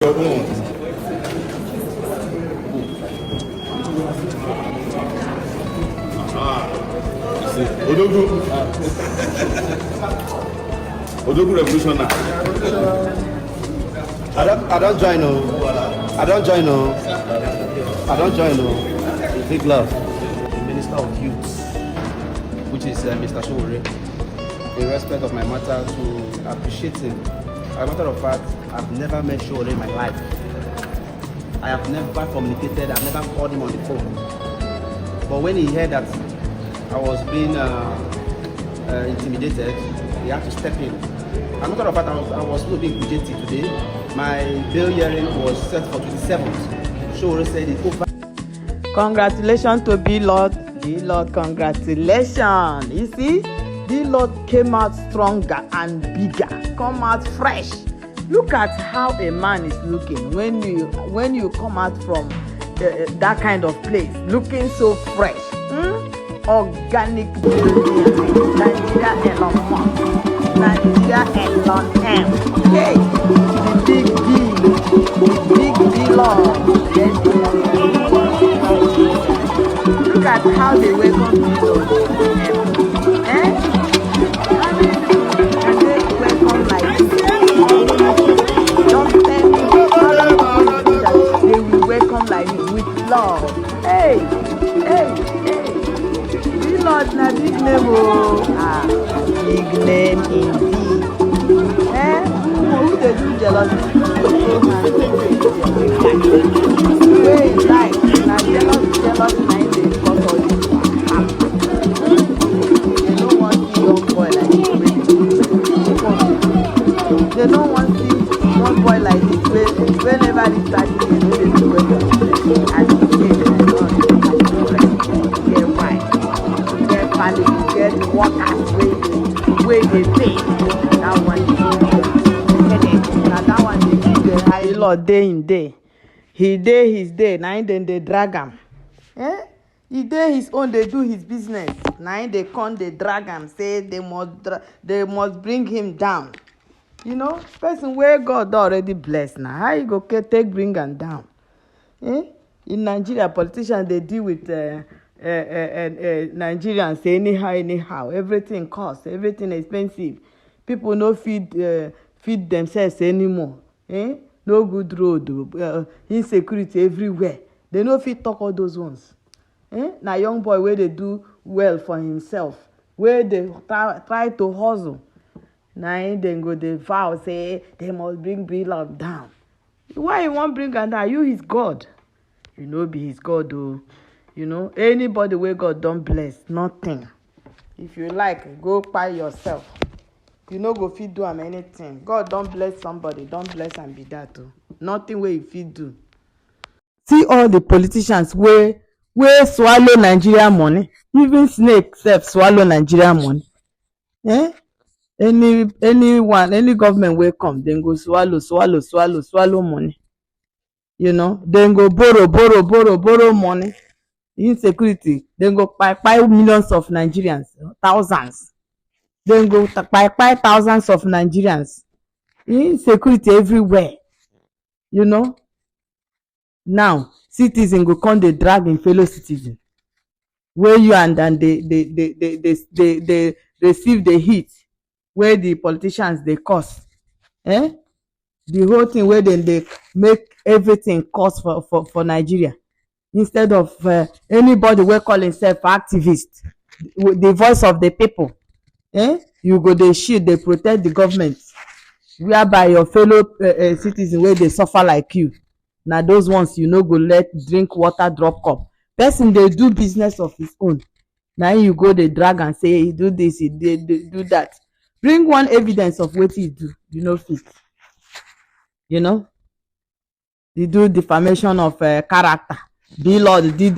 Your own. Odogu. Odogu revolution now. I don't join no. I don't join no. I don't join no. Big love. The Minister of Youth, which is Mr. Showore. In respect of my matter, to appreciate him. As a matter of fact, I've never met Showore in my life. I have never communicated. I've never called him on the phone. But when he heard that I was being intimidated, he had to step in. As a matter of fact, I was supposed to be in Kuje today. My bail hearing was set for 27th. Showore said it over. Congratulations to Blord. Blord, congratulations. You see, Blord came out stronger and bigger, come out fresh. Look at how a man is looking when you come out from that kind of place, looking so fresh. Organic Nigeria Elon Musk, Nigeria Elon M. Hey, the big Blord. Look at how they welcome Blord. How many people can they welcome like this? Just tell me how that they will welcome like this with love. Hey, Blord na big name oh. Big name indeed. Who dey do jealousy? Wey like na jealousy na im dey cause all this wahala. They no wan see young boy like this wey they no wan see young boy like this wey never reach 30 years wey dey do well as he dey dem don get wife, get family, get workers wey dey pay. That one na that one dey give the high Lord day in day. He dey his day, na him dem dey drag am. He dey his own, dey do his business. Na him dey come dey drag am, say they must bring him down. You know, person wey God don already bless na how you go take bring am down? In Nigeria, politicians dey deal with Nigerians anyhow. Everything cost, everything expensive. People no feed themselves anymore. No good road, insecurity everywhere. They no fit talk all those ones. Na young boy wey dey do well for himself, wey dey try to hustle, na him dem go dey vow say they must bring Blord down. Why you wan bring am down? You his God. You no be his God o. You know, anybody wey God don bless, nothing. If you like, go kpai yourself. You no go fit do am anything. God don bless somebody, don bless am be that o. Nothing wey you fit do. See all the politicians wey swallow Nigeria money. Even snake sef swallow Nigeria money. Any government wey come, dem go swallow money. You know, dem go borrow money. Insecurity, dem go kpai millions of Nigerians, thousands. Dem go kpai thousands of Nigerians. Insecurity everywhere. You know. Now, citizen go come dey drag im fellow citizen. Wey you and they receive the heat wey the politicians dey cause. The whole thing wey dem dey make everything cost for Nigeria. Instead of anybody wey call himself activist, the voice of the people, you go dey shield, dey protect the government, whereby your fellow citizen wey dey suffer like you, na those ones you no go let drink water drop cup. Person dey do business of his own, na you go dey drag and say he do this, he dey do that. Bring one evidence of wetin he do. You no fit. You know, he do defamation of character. Blord did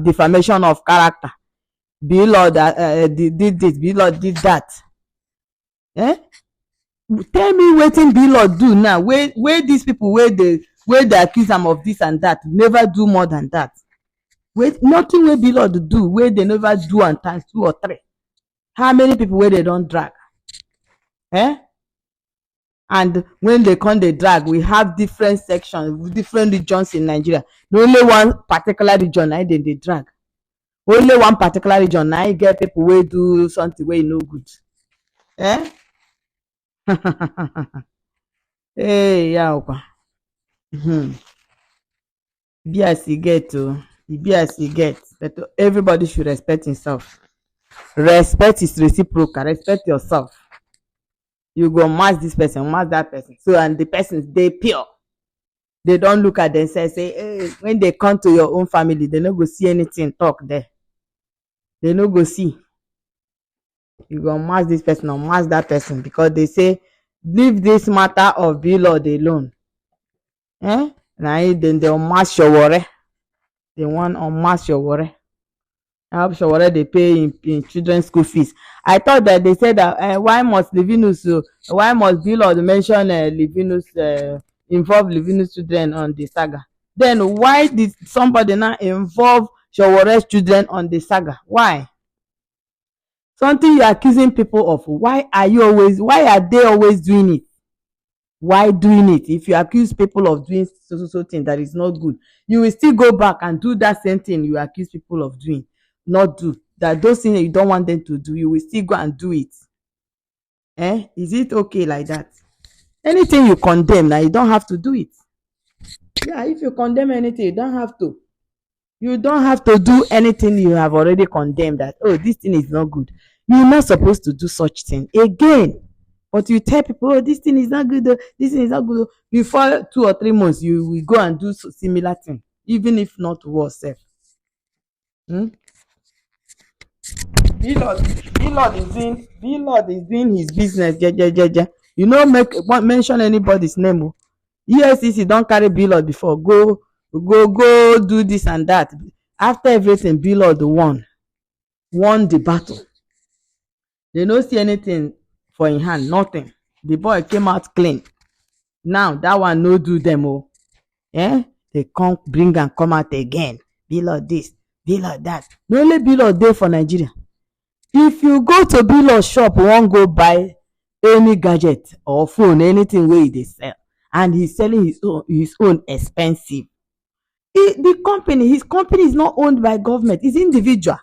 defamation of character. Blord did this, Blord did that. Tell me wetin Blord do now wey these people wey dey accuse am of this and that never do more than that. Nothing wey Blord do wey they never do am times 2 or 3. How many people wey they don drag? And when they come dey drag, we have different sections, different regions in Nigeria. Na only one particular region na dem dey drag. Only one particular region na im get people wey do something wey no good. Eh? Hey, yawa. Be as e get o. E be as e get. But everybody should respect himself. Respect is reciprocal. Respect yourself. You go match this person, match that person. So, and the persons dey pure. They don't look at themselves say, hey, when they come to your own family, they no go see anything talk there. They no go see. You go match this person or match that person, because they say leave this matter of Blord alone. Eh? Now then they match your worry. They want to match your worry. I hope your worry they pay in children's school fees. I thought that they said that why must Blord mention Livinus involve Livinus children on the saga? Then why did somebody now involve Showore's children on the saga? Why? Something you're accusing people of. Why are they always doing it? Why doing it? If you accuse people of doing so thing that is not good, you will still go back and do that same thing you accuse people of doing, not do. That those things that you don't want them to do, you will still go and do it. Eh? Is it okay like that? Anything you condemn, now you don't have to do it. Yeah, if you condemn anything, you don't have to. You don't have to do anything you have already condemned that, oh, this thing is not good. You're not supposed to do such thing again. But you tell people, oh, this thing is not good. This thing is not good. Before 2 or 3 months, you will go and do similar thing, even if not worse. Blord is doing his business. You no mention anybody's name. EFCC don carry Blord before. Go do this and that. After everything, Blord won the battle. They no see anything for in hand, nothing. The boy came out clean. Now that one no do them. Oh, eh? They come bring and come out again. Blord this, Blord that. No only Blord dey for Nigeria. If you go to Blord shop, wan go buy any gadget or phone, anything wey they sell, and he's selling his own expensive. His company is not owned by government. It's individual.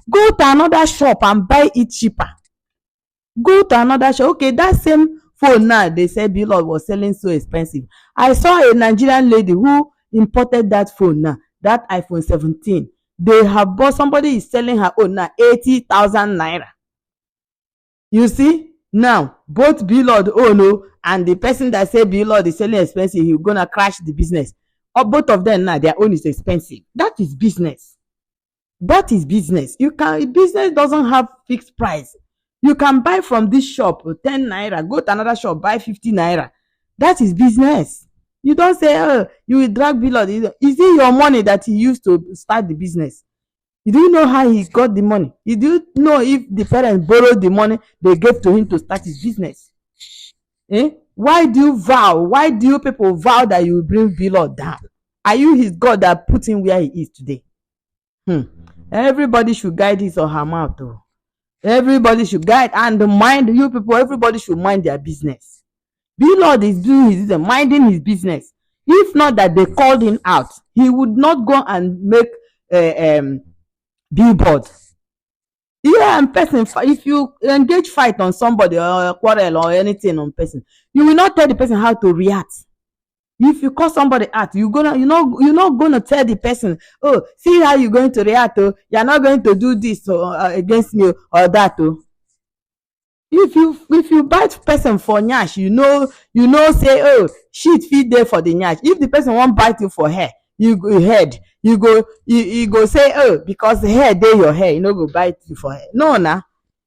Go to another shop and buy it cheaper. Go to another shop. Okay, that same phone now, they said Blord was selling so expensive. I saw a Nigerian lady who imported that phone now, that iPhone 17. They have bought, somebody is selling her own now, 80,000 naira. You see? Now, both Blord and the person that said Blord is selling expensive, he's gonna crash the business. Or both of them now, their own is expensive. That is business. That is business. Business doesn't have fixed price. You can buy from this shop 10 naira, go to another shop, buy 50 naira. That is business. You don't say, oh, you will drag Blord. Is it your money that he used to start the business? Do you know how he got the money? Do you know if the parents borrowed the money they gave to him to start his business? Why do you vow? Why do you people vow that you will bring Blord down? Are you his God that put him where he is today? Everybody should guide his or her mouth. Everybody should guide and mind you people. Everybody should mind their business. Blord is doing his business, minding his business. If not that they called him out, he would not go and make billboard. Yeah, and person, if you engage fight on somebody or quarrel or anything on person, you will not tell the person how to react. If you call somebody out, you're not gonna tell the person, oh, see how you're going to react. Oh, you're not going to do this against me or that. Oh, if you bite person for nyash, you know say, oh, shit fit there for the nyash. If the person won't bite you for hair, you go say, oh, because the hair dey your hair, you no go bite you for hair. No, nah.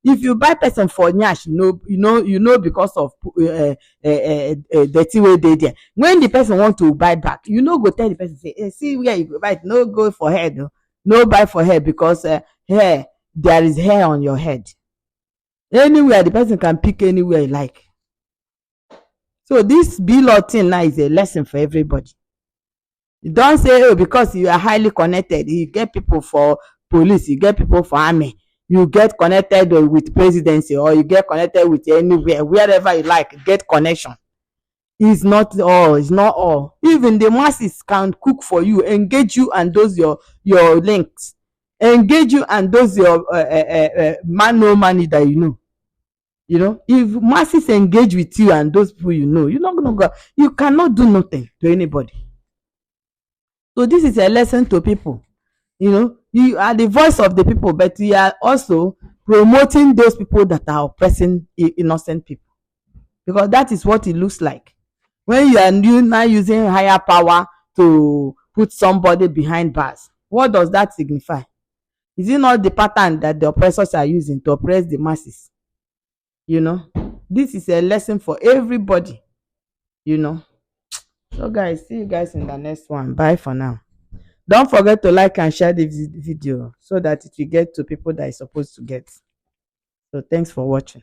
If you bite person for nyash, you know because of dirty way dey there. When the person want to bite back, you no go tell the person, say, hey, see where you go bite, no go for head, no bite for hair, because hair, there is hair on your head. Anywhere the person can pick anywhere you like. So this Blord thing now is a lesson for everybody. You don't say, oh, because you are highly connected, you get people for police, you get people for army, you get connected with presidency, or you get connected with anywhere, wherever you like, get connection. It's not all. It's not all. Even the masses can cook for you, engage you, and those your links, engage you, and those your man no money that you know. You know, if masses engage with you and those people you know, you're not gonna go. You cannot do nothing to anybody. So this is a lesson to people. You know, you are the voice of the people, but you are also promoting those people that are oppressing innocent people, because that is what it looks like when you are now using higher power to put somebody behind bars. What does that signify? Is it not the pattern that the oppressors are using to oppress the masses? You know, this is a lesson for everybody. You know, so guys, see you guys in the next one. Bye for now. Don't forget to like and share this video so that it will get to people that is supposed to get. So thanks for watching.